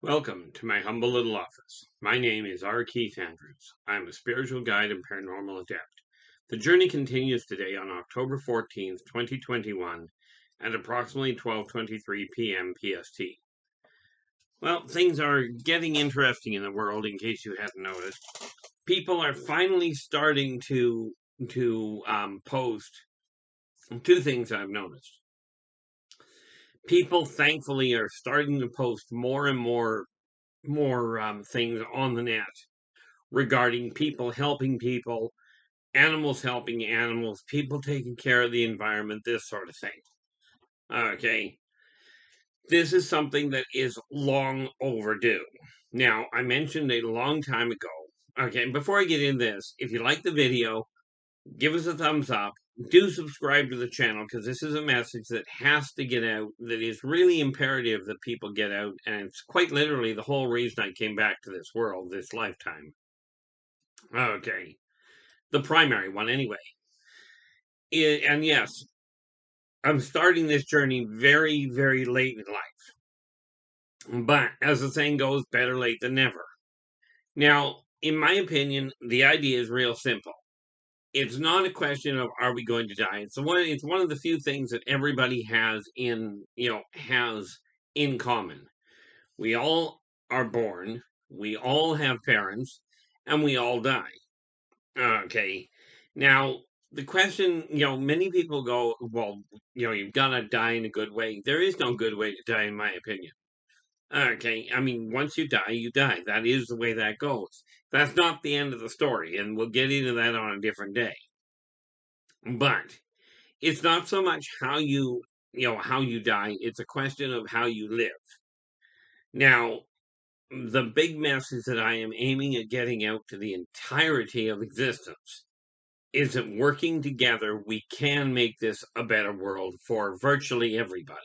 Welcome to my humble little office. My name is R. Keith Andrews. I'm a spiritual guide and paranormal adept. The journey continues today on October 14th, 2021 at approximately 12:23 p.m. PST. Well, things are getting interesting in the world in case you hadn't noticed. People are finally starting to post two things I've noticed. People thankfully are starting to post more and more things on the net regarding people helping people, animals helping animals, people taking care of the environment, this sort of thing. Okay, this is something that is long overdue. Now, I mentioned a long time ago. Okay, before I get into this, if you like the video, give us a thumbs up. Do subscribe to the channel because this is a message that has to get out, that is really imperative that people get out, and it's quite literally the whole reason I came back to this world, this lifetime. Okay, the primary one anyway. And yes, I'm starting this journey very, very late in life. But as the saying goes, better late than never. Now, in my opinion, the idea is real simple. It's not a question of are we going to die. It's one of the few things that everybody has in common. We all are born, we all have parents, and we all die. Okay. Now, the question, many people go, well, you've got to die in a good way. There is no good way to die, in my opinion. Okay. I mean, once you die, you die. That is the way that goes. That's not the end of the story, and we'll get into that on a different day. But it's not so much how you die. It's a question of how you live. Now, the big message that I am aiming at getting out to the entirety of existence is that working together, we can make this a better world for virtually everybody.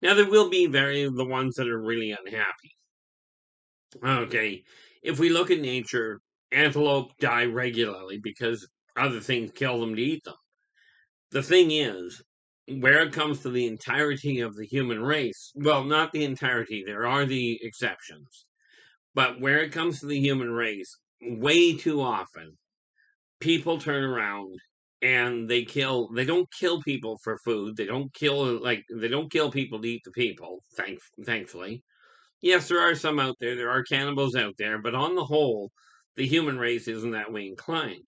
Now, there will be the ones that are really unhappy. Okay, if we look at nature, antelope die regularly because other things kill them to eat them. The thing is, where it comes to the entirety of the human race, well, not the entirety, there are the exceptions, but where it comes to the human race, way too often, people turn around and they don't kill people for food. They don't kill people to eat the people, thankfully. Yes, there are some out there. There are cannibals out there, but on the whole, the human race isn't that way inclined.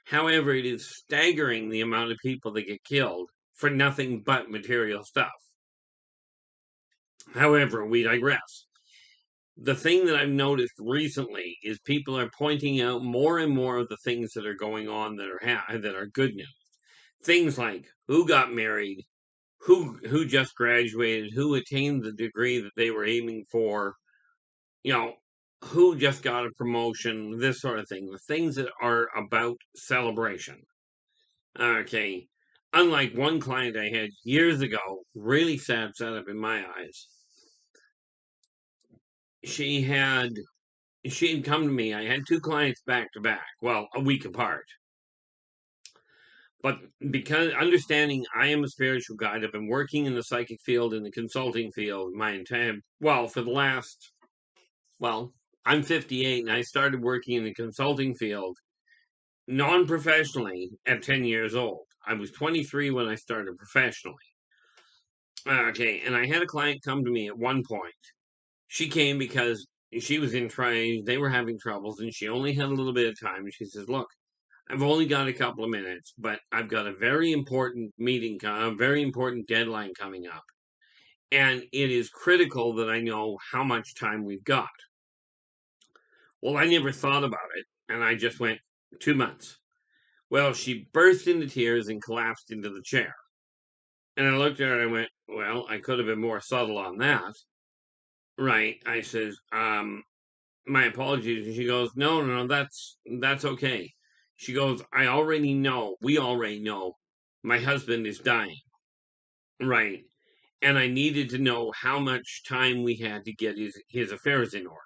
However, it is staggering the amount of people that get killed for nothing but material stuff. However, we digress. The thing that I've noticed recently is people are pointing out more and more of the things that are going on that are good news. Things like who got married, who just graduated, who attained the degree that they were aiming for, you know, who just got a promotion, this sort of thing. The things that are about celebration. Okay. Unlike one client I had years ago, really sad setup in my eyes. She had she had come to me. I had two clients back to back, well, a week apart. But because understanding I am a spiritual guide, I've been working in the psychic field, in the consulting field, for the last, well, I'm 58 and I started working in the consulting field non professionally at 10 years old. I was 23 when I started professionally. Okay, and I had a client come to me at one point. She came because she was they were having troubles and she only had a little bit of time. And she says, look, I've only got a couple of minutes, but I've got a very important a very important deadline coming up. And it is critical that I know how much time we've got. Well, I never thought about it, and I just went 2 months. Well, she burst into tears and collapsed into the chair. And I looked at her and I went, well, I could have been more subtle on that. Right. I says, my apologies. And she goes, no, that's okay. She goes, we already know my husband is dying. Right. And I needed to know how much time we had to get his affairs in order.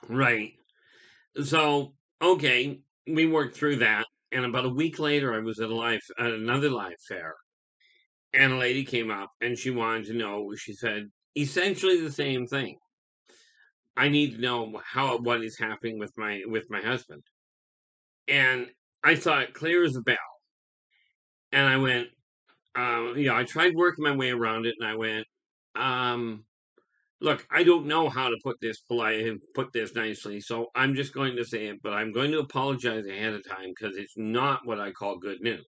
Right. So, okay, we worked through that. And about a week later, I was at another live fair. And a lady came up and she wanted to know, she said, essentially the same thing. I need to know what is happening with my husband. And I saw it clear as a bell. And I went, I tried working my way around it, and I went, um, look, I don't know how to put this nicely, so I'm just going to say it, but I'm going to apologize ahead of time because it's not what I call good news.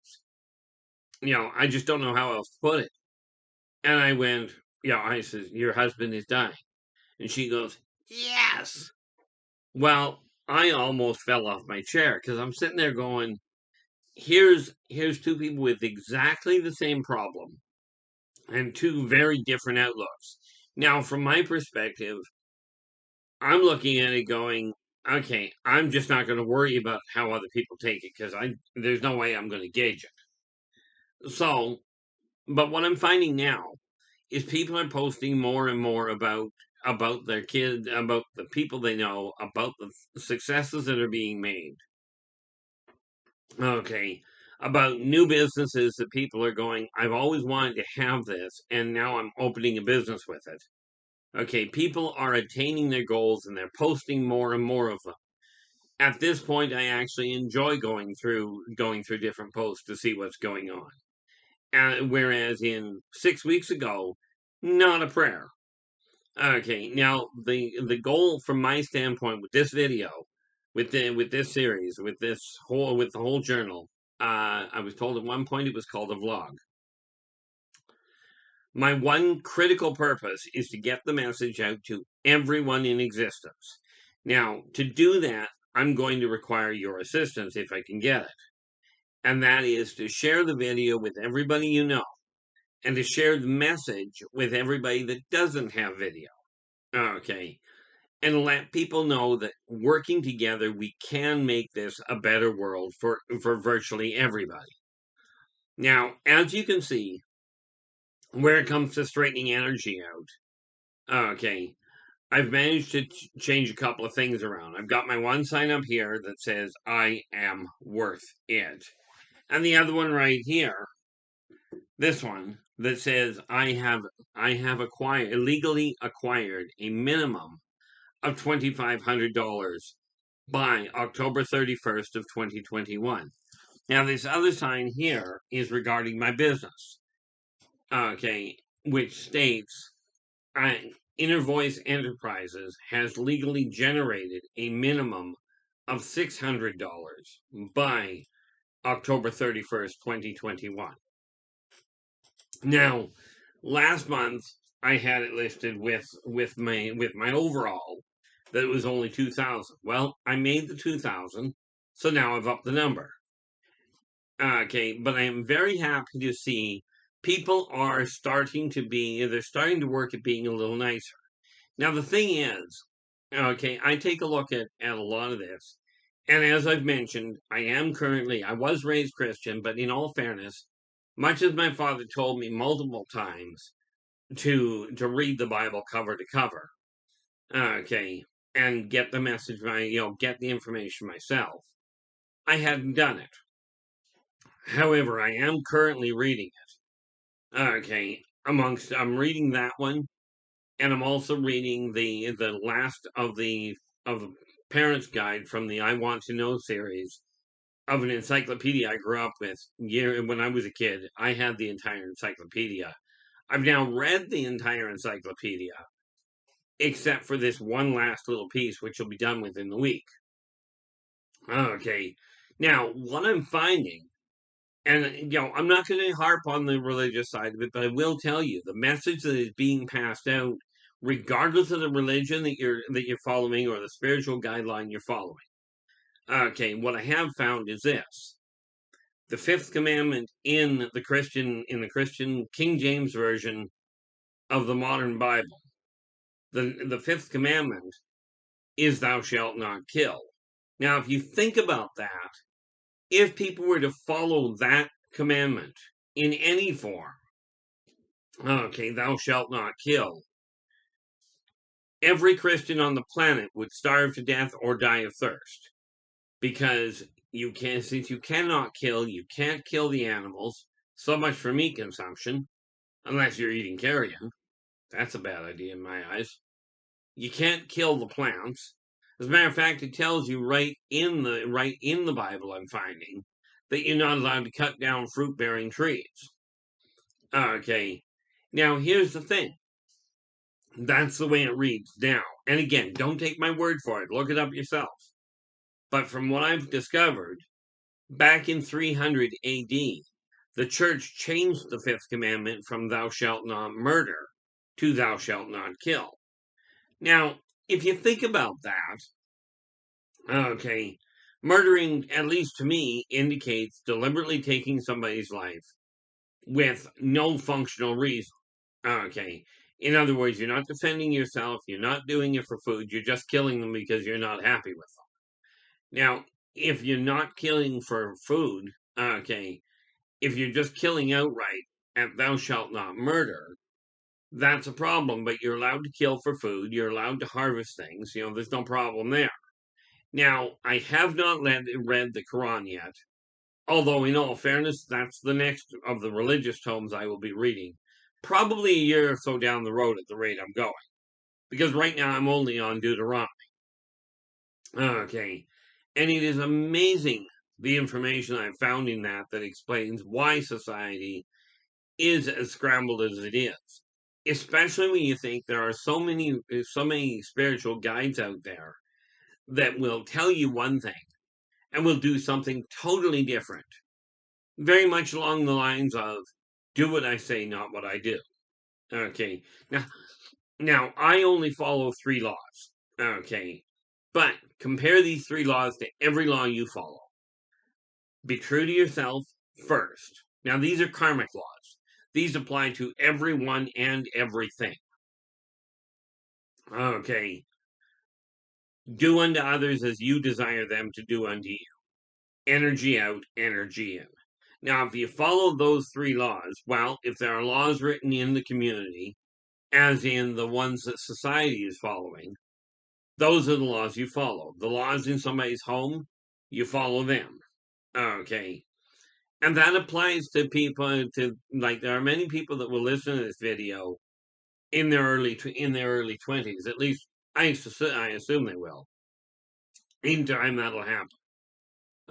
I just don't know how else to put it. And I went, I said, your husband is dying. And she goes, yes. Well, I almost fell off my chair because I'm sitting there going, here's two people with exactly the same problem and two very different outlooks. Now, from my perspective, I'm looking at it going, okay, I'm just not going to worry about how other people take it because there's no way I'm going to gauge it. So, but what I'm finding now is people are posting more and more about their kids, about the people they know, about the successes that are being made. Okay, about new businesses that people are going, I've always wanted to have this, and now I'm opening a business with it. Okay, people are attaining their goals and they're posting more and more of them. At this point, I actually enjoy going through different posts to see what's going on. Whereas in 6 weeks ago, not a prayer. Okay, now the goal from my standpoint with this video, with this series, with the whole journal, I was told at one point it was called a vlog. My one critical purpose is to get the message out to everyone in existence. Now, to do that, I'm going to require your assistance if I can get it. And that is to share the video with everybody you know, and to share the message with everybody that doesn't have video. Okay. And let people know that working together, we can make this a better world for virtually everybody. Now, as you can see, where it comes to straightening energy out, okay, I've managed to change a couple of things around. I've got my one sign up here that says, I am worth it. And the other one right here, this one, that says, I have illegally acquired a minimum of $2,500 by October 31st of 2021. Now, this other sign here is regarding my business, okay, which states, Inner Voice Enterprises has legally generated a minimum of $600 by October 31st, 2021. Now, last month I had it listed with my overall that it was only 2,000. Well, I made the 2,000, so now I've upped the number. Okay, but I am very happy to see people are starting to work at being a little nicer. Now, the thing is, okay, I take a look at a lot of this, and as I've mentioned, I was raised Christian, but in all fairness, much as my father told me multiple times to read the Bible cover to cover, okay, and get the message, get the information myself, I hadn't done it. However, I am currently reading it. Okay, I'm reading that one, and I'm also reading the last of the Parents Guide from the I Want to Know series of an encyclopedia I grew up with. When I was a kid, I had the entire encyclopedia. I've now read the entire encyclopedia, except for this one last little piece, which will be done within the week. Okay, now what I'm finding, and I'm not going to harp on the religious side of it, but I will tell you the message that is being passed out, regardless of the religion that you're following or the spiritual guideline you're following. Okay, what I have found is this: the fifth commandment in the Christian King James version of the modern Bible, the fifth commandment is "Thou shalt not kill." Now, if you think about that, if people were to follow that commandment in any form, okay, "Thou shalt not kill," every Christian on the planet would starve to death or die of thirst, because since you cannot kill, you can't kill the animals. So much for meat consumption, unless you're eating carrion. That's a bad idea in my eyes. You can't kill the plants. As a matter of fact, it tells you right in the Bible, I'm finding, that you're not allowed to cut down fruit-bearing trees. Okay. Now, here's the thing. That's the way it reads now. And again, don't take my word for it. Look it up yourself. But from what I've discovered, back in 300 AD, the church changed the fifth commandment from thou shalt not murder to thou shalt not kill. Now, if you think about that, okay, murdering, at least to me, indicates deliberately taking somebody's life with no functional reason. Okay. In other words, you're not defending yourself, you're not doing it for food, you're just killing them because you're not happy with them. Now, if you're not killing for food, okay, if you're just killing outright and thou shalt not murder, that's a problem, but you're allowed to kill for food, you're allowed to harvest things, there's no problem there. Now, I have not read the Quran yet, although in all fairness, that's the next of the religious tomes I will be reading. Probably a year or so down the road at the rate I'm going. Because right now I'm only on Deuteronomy. Okay. And it is amazing the information I've found in that explains why society is as scrambled as it is. Especially when you think there are so many spiritual guides out there that will tell you one thing and will do something totally different. Very much along the lines of, do what I say, not what I do. Okay. Now I only follow 3 laws. Okay. But compare these 3 laws to every law you follow. Be true to yourself first. Now these are karmic laws. These apply to everyone and everything. Okay. Do unto others as you desire them to do unto you. Energy out, energy in. Now, if you follow those 3 laws, well, if there are laws written in the community, as in the ones that society is following, those are the laws you follow. The laws in somebody's home, you follow them. Okay. And that applies to people, there are many people that will listen to this video in their early 20s. At least, I assume they will. In time, that'll happen.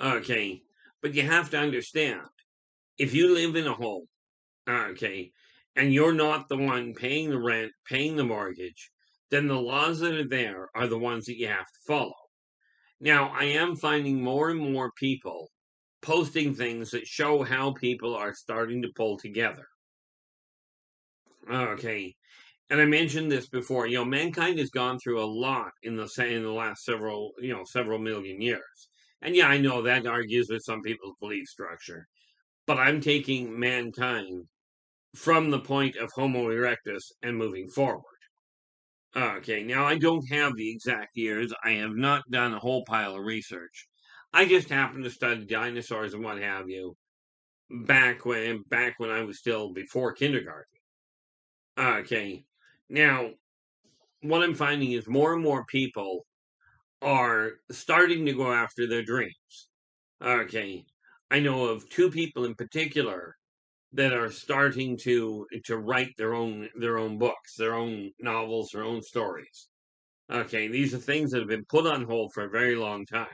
Okay. But you have to understand, if you live in a home, okay, and you're not the one paying the rent, paying the mortgage, then the laws that are there are the ones that you have to follow. Now, I am finding more and more people posting things that show how people are starting to pull together. Okay. And I mentioned this before, mankind has gone through a lot in the last several million years. And yeah, I know that argues with some people's belief structure. But I'm taking mankind from the point of Homo erectus and moving forward. Okay, now I don't have the exact years. I have not done a whole pile of research. I just happened to study dinosaurs and what have you back when I was still before kindergarten. Okay, now what I'm finding is more and more people are starting to go after their dreams. Okay, I know of 2 people in particular that are starting to write their own books, their own novels, their own stories. Okay, these are things that have been put on hold for a very long time.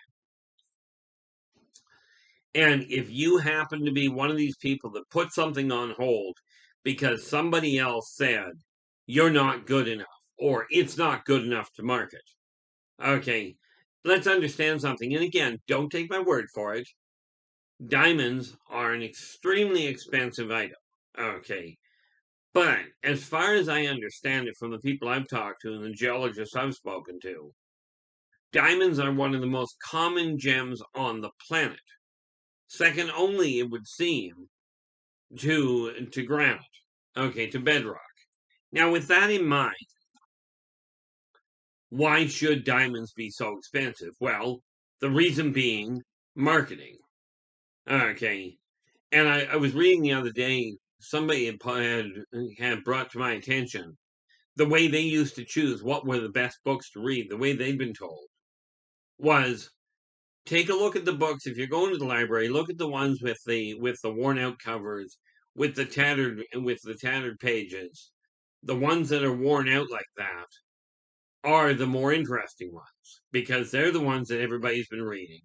And if you happen to be one of these people that put something on hold because somebody else said you're not good enough or it's not good enough to market, okay, let's understand something. And again, don't take my word for it. Diamonds are an extremely expensive item. Okay. But as far as I understand it from the people I've talked to and the geologists I've spoken to, diamonds are one of the most common gems on the planet. Second only, it would seem, to granite. Okay, to bedrock. Now, with that in mind, why should diamonds be so expensive? Well, the reason being marketing. Okay. And I was reading the other day, somebody had brought to my attention the way they used to choose what were the best books to read, the way they'd been told, was take a look at the books. If you're going to the library, look at the ones with the worn out covers, with the tattered pages, the ones that are worn out like that. are the more interesting ones because they're the ones that everybody's been reading.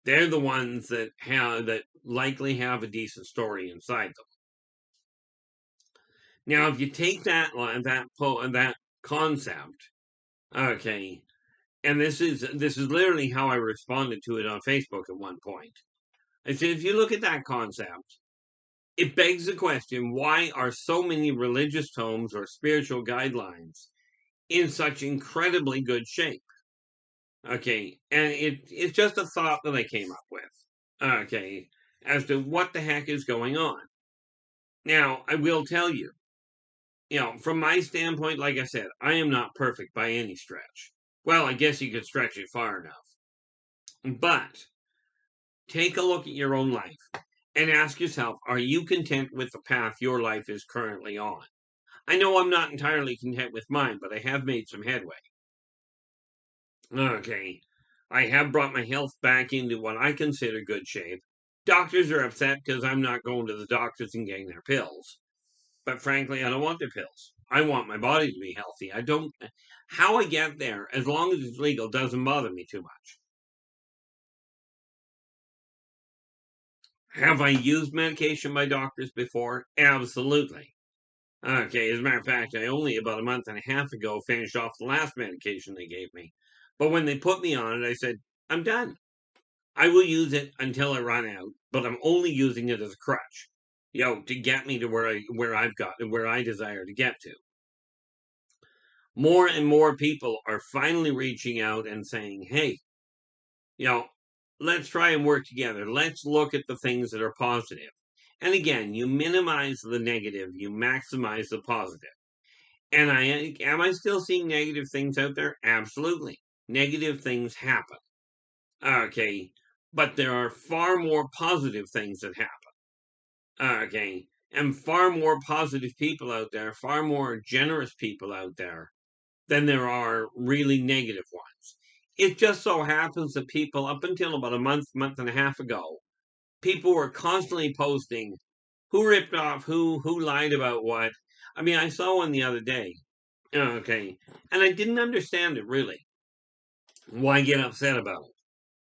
They're the ones that likely have a decent story inside them. Now, if you take that concept, okay, and this is literally how I responded to it on Facebook at one point. I said, if you look at that concept, it begs the question: why are so many religious tomes or spiritual guidelines in such incredibly good shape? Okay, and it's just a thought that I came up with. Okay, as to what the heck is going on. Now, I will tell you, from my standpoint, like I said, I am not perfect by any stretch. Well, I guess you could stretch it far enough. But take a look at your own life and ask yourself, are you content with the path your life is currently on? I know I'm not entirely content with mine, but I have made some headway. Okay, I have brought my health back into what I consider good shape. Doctors are upset because I'm not going to the doctors and getting their pills. But frankly, I don't want their pills. I want my body to be healthy. I don't. How I get there, as long as it's legal, doesn't bother me too much. Have I used medication by doctors before? Absolutely. Okay, as a matter of fact, I only about a month and a half ago finished off the last medication they gave me. But when they put me on it, I said, I'm done. I will use it until I run out, but I'm only using it as a crutch, to get me to where I desire to get to. More and more people are finally reaching out and saying, hey, let's try and work together. Let's look at the things that are positive. And again, you minimize the negative, you maximize the positive. And am I still seeing negative things out there? Absolutely. Negative things happen. Okay. But there are far more positive things that happen. Okay. And far more positive people out there, far more generous people out there than there are really negative ones. It just so happens that people, up until about a month and a half ago, people were constantly posting who ripped off who lied about what. I mean, I saw one the other day. Okay. And I didn't understand it really. Why get upset about it?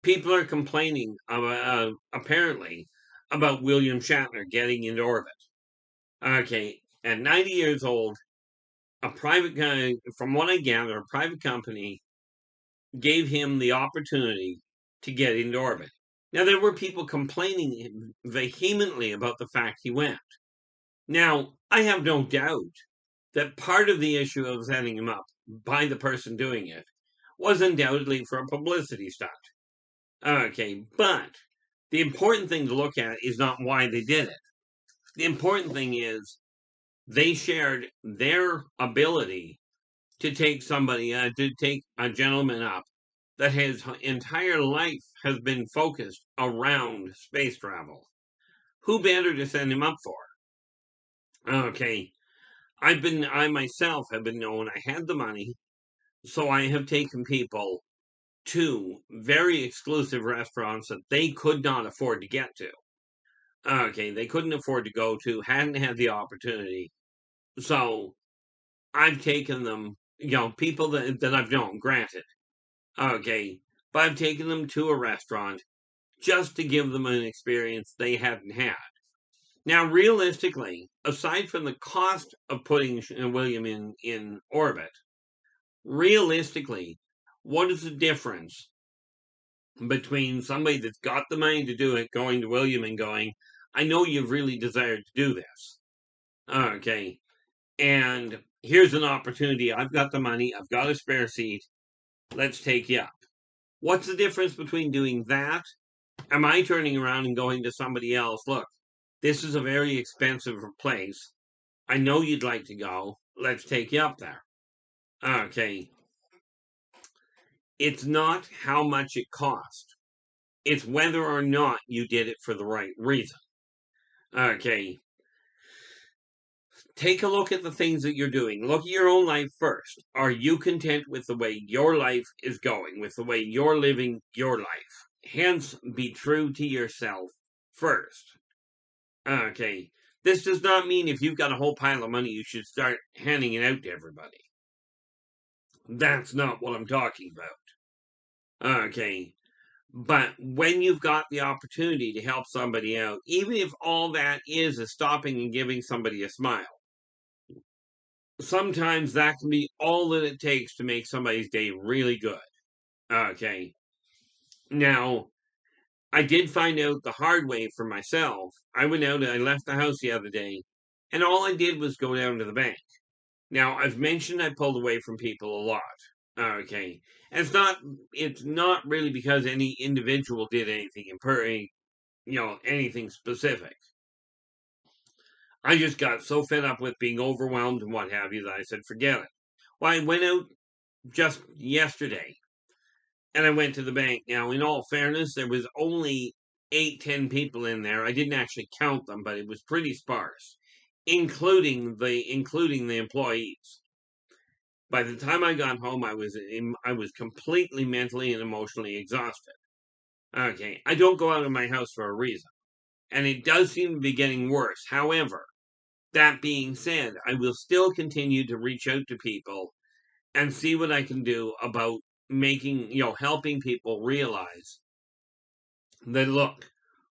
People are complaining apparently about William Shatner getting into orbit. Okay. At 90 years old, a private guy, from what I gather, a private company gave him the opportunity to get into orbit. Now, there were people complaining vehemently about the fact he went. Now, I have no doubt that part of the issue of setting him up by the person doing it was undoubtedly for a publicity stunt. Okay, but the important thing to look at is not why they did it. The important thing is they shared their ability to take a gentleman up that his entire life has been focused around space travel. Who better to send him up for? Okay, I myself have been known, I had the money, so I have taken people to very exclusive restaurants that they could not afford to get to. Okay, they couldn't afford to go to, hadn't had the opportunity. So I've taken them, people that I've known, granted. Okay, but I've taken them to a restaurant just to give them an experience they hadn't had. Now, realistically, aside from the cost of putting William in orbit, realistically, what is the difference between somebody that's got the money to do it, going to William and going, I know you've really desired to do this. Okay. And here's an opportunity. I've got the money. I've got a spare seat. Let's take you up. What's the difference between doing that? Am I turning around and going to somebody else? Look, this is a very expensive place. I know you'd like to go. Let's take you up there. Okay. It's not how much it cost. It's whether or not you did it for the right reason. Okay. Take a look at the things that you're doing. Look at your own life first. Are you content with the way your life is going, with the way you're living your life? Hence, be true to yourself first. Okay. This does not mean if you've got a whole pile of money, you should start handing it out to everybody. That's not what I'm talking about. Okay. But when you've got the opportunity to help somebody out, even if all that is stopping and giving somebody a smile, sometimes that can be all that it takes to make somebody's day really good. Okay. Now, I did find out the hard way for myself. I went out and I left the house the other day, and all I did was go down to the bank. Now, I've mentioned I pulled away from people a lot. Okay. And it's not really because any individual did anything anything specific. I just got so fed up with being overwhelmed and what have you that I said, forget it. Well, I went out just yesterday and I went to the bank. Now, in all fairness, there was only 8, 10 people in there. I didn't actually count them, but it was pretty sparse, including the employees. By the time I got home, I was completely mentally and emotionally exhausted. Okay, I don't go out of my house for a reason, and it does seem to be getting worse. However, that being said, I will still continue to reach out to people and see what I can do about helping people realize that, look,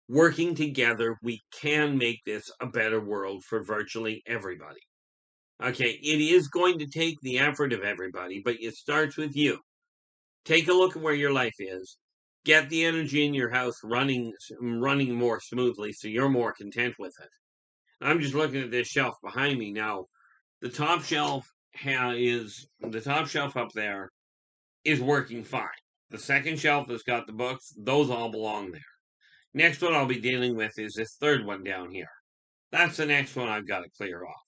working together, we can make this a better world for virtually everybody. Okay, it is going to take the effort of everybody, but it starts with you. Take a look at where your life is. Get the energy in your house running more smoothly so you're more content with it. I'm just looking at this shelf behind me now. The top shelf the top shelf up there is working fine. The second shelf that's got the books, those all belong there. Next one I'll be dealing with is this third one down here. That's the next one I've got to clear off.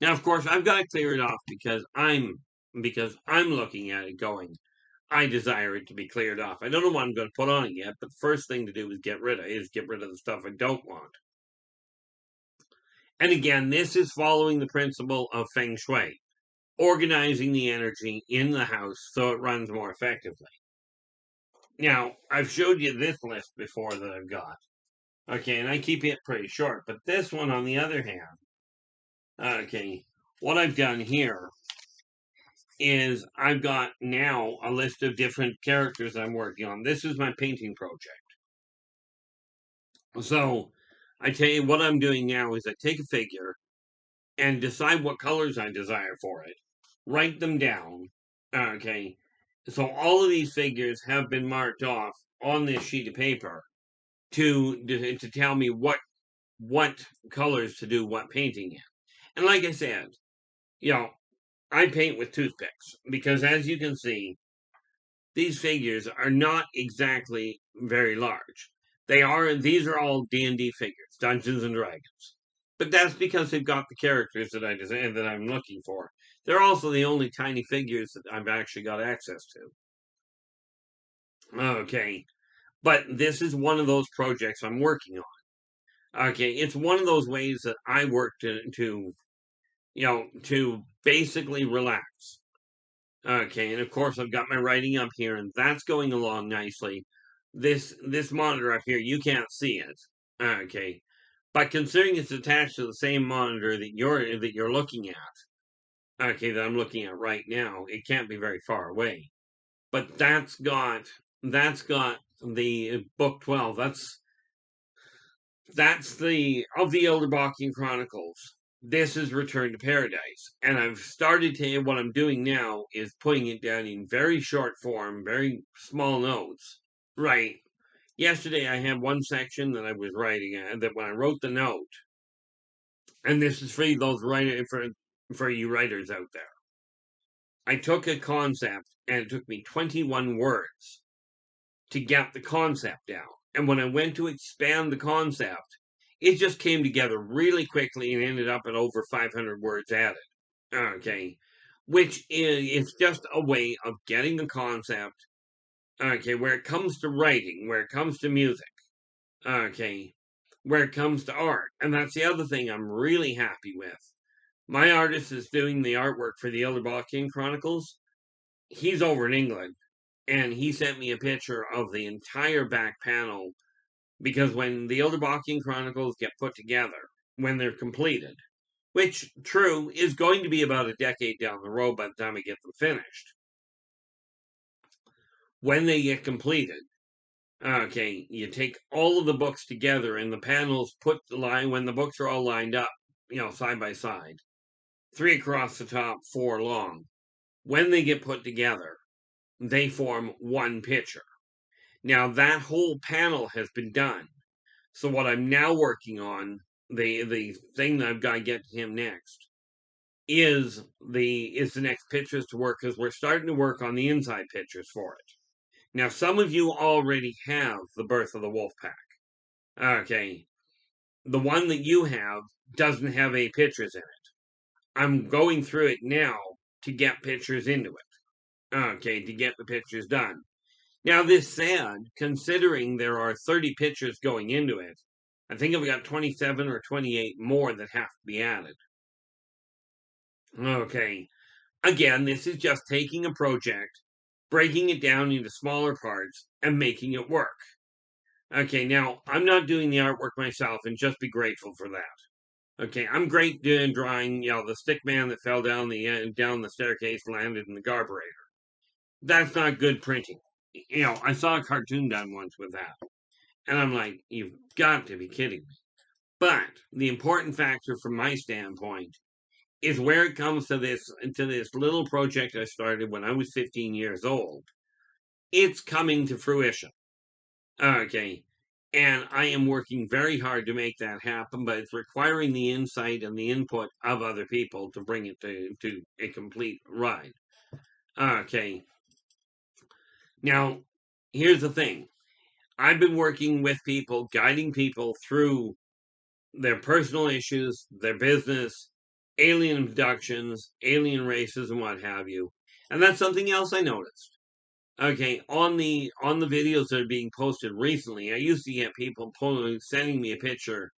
Now, of course, I've got to clear it off because I'm looking at it going, I desire it to be cleared off. I don't know what I'm going to put on it yet, but the first thing to do is get rid of the stuff I don't want. And again, this is following the principle of feng shui, organizing the energy in the house so it runs more effectively. Now, I've showed you this list before that I've got. Okay, and I keep it pretty short, but this one, on the other hand, okay, what I've done here is I've got now a list of different characters I'm working on. This is my painting project. So, I tell you what I'm doing now is I take a figure and decide what colors I desire for it, write them down. Okay, so all of these figures have been marked off on this sheet of paper to tell me what colors to do what painting in. And like I said, you know, I paint with toothpicks because, as you can see, these figures are not exactly very large. These are all D&D figures, Dungeons and Dragons. But that's because they've got the characters that I'm looking for. They're also the only tiny figures that I've actually got access to. Okay, but this is one of those projects I'm working on. Okay, it's one of those ways that I work to basically relax. Okay, and of course I've got my writing up here, and that's going along nicely. This monitor up here, you can't see it. Okay, but considering it's attached to the same monitor that you're looking at, okay, that I'm looking at right now, it can't be very far away. But that's got the book 12. That's the of the Yldrbac Chronicles. This is Return to Paradise. And I've started to, what I'm doing now is putting it down in very short form, very small notes. Right. Yesterday I had one section that I was writing, and that when I wrote the note, and this is for those writer for you writers out there. I took a concept and it took me 21 words to get the concept down. And when I went to expand the concept, it just came together really quickly and ended up at over 500 words added. Okay. Which is just a way of getting the concept, okay, where it comes to writing, where it comes to music, okay, where it comes to art. And that's the other thing I'm really happy with. My artist is doing the artwork for the Yldrbac Chronicles. He's over in England, and he sent me a picture of the entire back panel because when the Yldrbac Chronicles get put together, when they're completed, which, true, is going to be about a decade down the road by the time I get them finished. When they get completed, okay, you take all of the books together and the panels put the line when the books are all lined up, side by side, 3 across the top, 4 long. When they get put together, they form one picture. Now that whole panel has been done. So what I'm now working on, the thing that I've got to get to him next, is the next pictures to work, because we're starting to work on the inside pictures for it. Now, some of you already have The Birth of the Wolf Pack. Okay. The one that you have doesn't have any pictures in it. I'm going through it now to get pictures into it. Okay, to get the pictures done. Now, this said, considering there are 30 pictures going into it, I think I've got 27 or 28 more that have to be added. Okay. Again, this is just taking a project, breaking it down into smaller parts, and making it work. Okay, now, I'm not doing the artwork myself, and just be grateful for that. Okay, I'm great doing drawing, the stick man that fell down the staircase, landed in the carburetor. That's not good printing. I saw a cartoon done once with that. And I'm like, you've got to be kidding me. But the important factor from my standpoint is where it comes to this little project I started when I was 15 years old. It's coming to fruition. Okay. And I am working very hard to make that happen, but it's requiring the insight and the input of other people to bring it to a complete ride. Okay. Now, here's the thing. I've been working with people, guiding people through their personal issues, their business, alien abductions, alien races, and what have you. And that's something else I noticed. Okay, on the videos that are being posted recently, I used to get people sending me a picture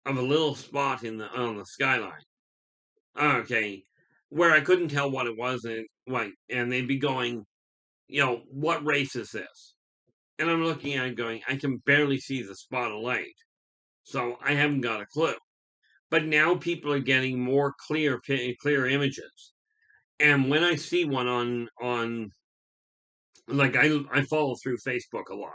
of a little spot on the skyline. Okay, where I couldn't tell what it was, and they'd be going, what race is this? And I'm looking at it going, I can barely see the spot of light, so I haven't got a clue. But now people are getting more clear images. And when I see one on like I follow through Facebook a lot.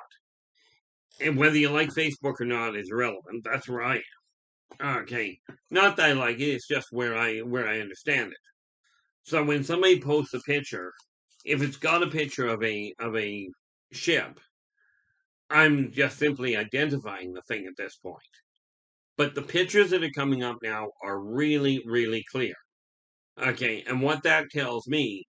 And whether you like Facebook or not is irrelevant. That's where I am. Okay. Not that I like it, it's just where I understand it. So when somebody posts a picture, if it's got a picture of a ship, I'm just simply identifying the thing at this point. But the pictures that are coming up now are really, really clear. Okay, and what that tells me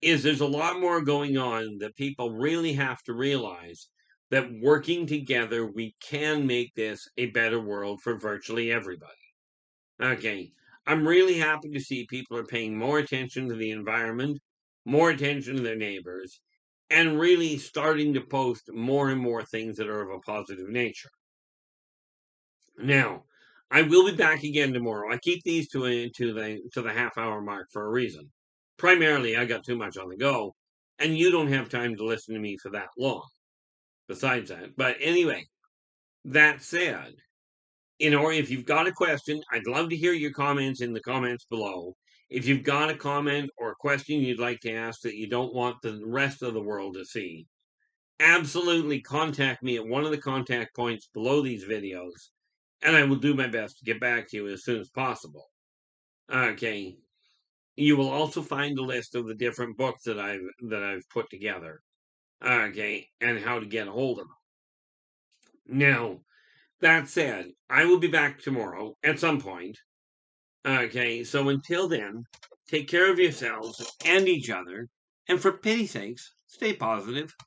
is there's a lot more going on that people really have to realize, that working together, we can make this a better world for virtually everybody. Okay, I'm really happy to see people are paying more attention to the environment, more attention to their neighbors, and really starting to post more and more things that are of a positive nature. Now, I will be back again tomorrow. I keep these to the half-hour mark for a reason. Primarily, I got too much on the go, and you don't have time to listen to me for that long. Besides that, but anyway, that said, if you've got a question, I'd love to hear your comments in the comments below. If you've got a comment or a question you'd like to ask that you don't want the rest of the world to see, absolutely contact me at one of the contact points below these videos, and I will do my best to get back to you as soon as possible. Okay. You will also find a list of the different books that I've put together. Okay, and how to get a hold of them. Now, that said, I will be back tomorrow at some point. Okay, so until then, take care of yourselves and each other, and for pity's sakes, stay positive.